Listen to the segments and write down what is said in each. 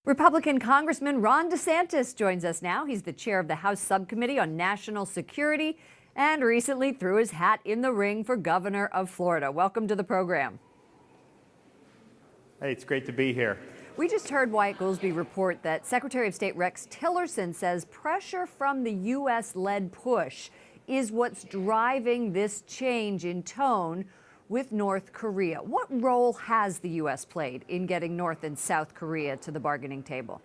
Republican Congressman Ron DeSantis joins us now. He's the chair of the House Subcommittee on National Security and recently threw his hat in the ring for governor of Florida. Welcome to the program. Hey, it's great to be here. We just heard Wyatt Goolsbee report that Secretary of State Rex Tillerson says pressure from the U.S.-led push is what's driving this change in tone with North Korea. What role has the U.S. played in getting North and South Korea to the bargaining table?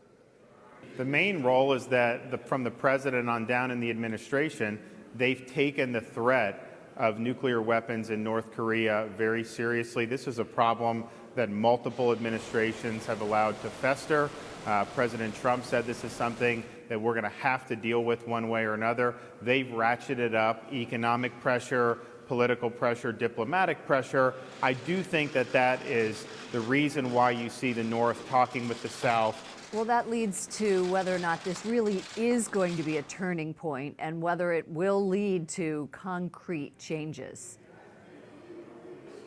The main role is that from the president on down in the administration, they've taken the threat of nuclear weapons in North Korea very seriously. This is a problem that multiple administrations have allowed to fester. President Trump said this is something that we're going to have to deal with one way or another. They've ratcheted up economic pressure, political pressure, diplomatic pressure. I do think that that is the reason why you see the North talking with the South. Well, that leads to whether or not this really is going to be a turning point and whether it will lead to concrete changes.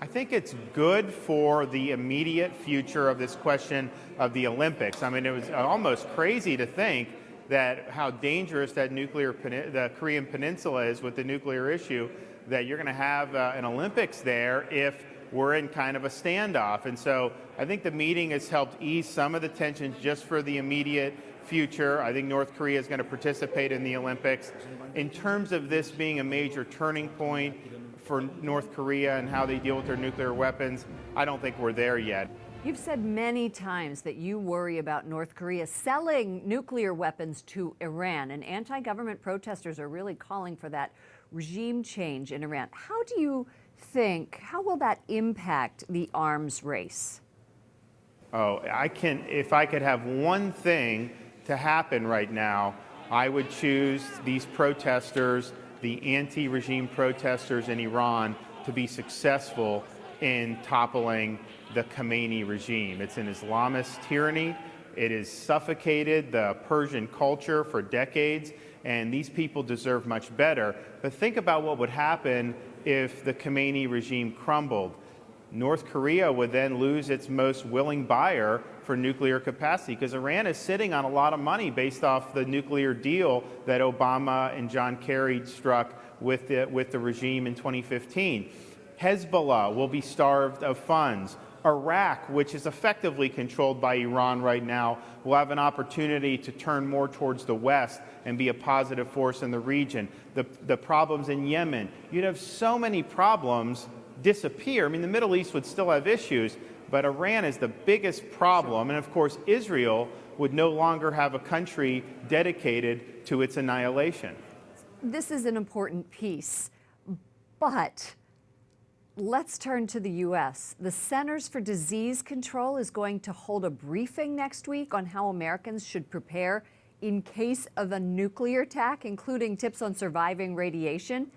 I think it's good for the immediate future of this question of the Olympics. I mean, it was almost crazy to think that how dangerous that the Korean Peninsula is with the nuclear issue, that you're going to have an Olympics there if we're in kind of a standoff. And so I think the meeting has helped ease some of the tensions just for the immediate future. I think North Korea is going to participate in the Olympics. In terms of this being a major turning point for North Korea and how they deal with their nuclear weapons, I don't think we're there yet. You've said many times that you worry about North Korea selling nuclear weapons to Iran, and anti-government protesters are really calling for that regime change in Iran. How do you think, how will that impact the arms race? Oh, if I could have one thing to happen right now, I would choose these protesters, the anti-regime protesters in Iran, to be successful in toppling the Khamenei regime. It's an Islamist tyranny. It has suffocated the Persian culture for decades, and these people deserve much better. But think about what would happen if the Khamenei regime crumbled. North Korea would then lose its most willing buyer for nuclear capacity because Iran is sitting on a lot of money based off the nuclear deal that Obama and John Kerry struck with the regime in 2015. Hezbollah will be starved of funds. Iraq, which is effectively controlled by Iran right now, will have an opportunity to turn more towards the West and be a positive force in the region. The problems in Yemen, you'd have so many problems disappear. I mean, the Middle East would still have issues, but Iran is the biggest problem. And of course, Israel would no longer have a country dedicated to its annihilation. This is an important piece, but let's turn to the U.S. The Centers for Disease Control is going to hold a briefing next week on how Americans should prepare in case of a nuclear attack, including tips on surviving radiation.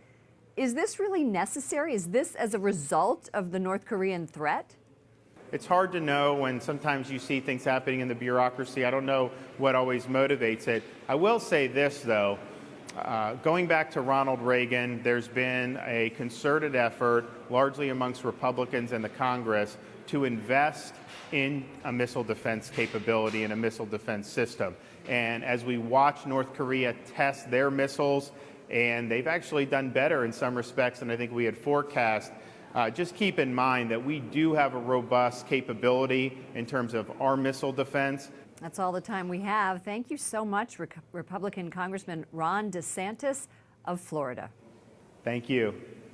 Is this really necessary? Is this as a result of the North Korean threat? It's hard to know when sometimes you see things happening in the bureaucracy. I don't know what always motivates it. I will say this, though. Going back to Ronald Reagan, there's been a concerted effort, largely amongst Republicans in the Congress, to invest in a missile defense capability and a missile defense system. And as we watch North Korea test their missiles, and they've actually done better in some respects than I think we had forecast, just keep in mind that we do have a robust capability in terms of our missile defense. That's all the time we have. Thank you so much, Republican Congressman Ron DeSantis of Florida. Thank you.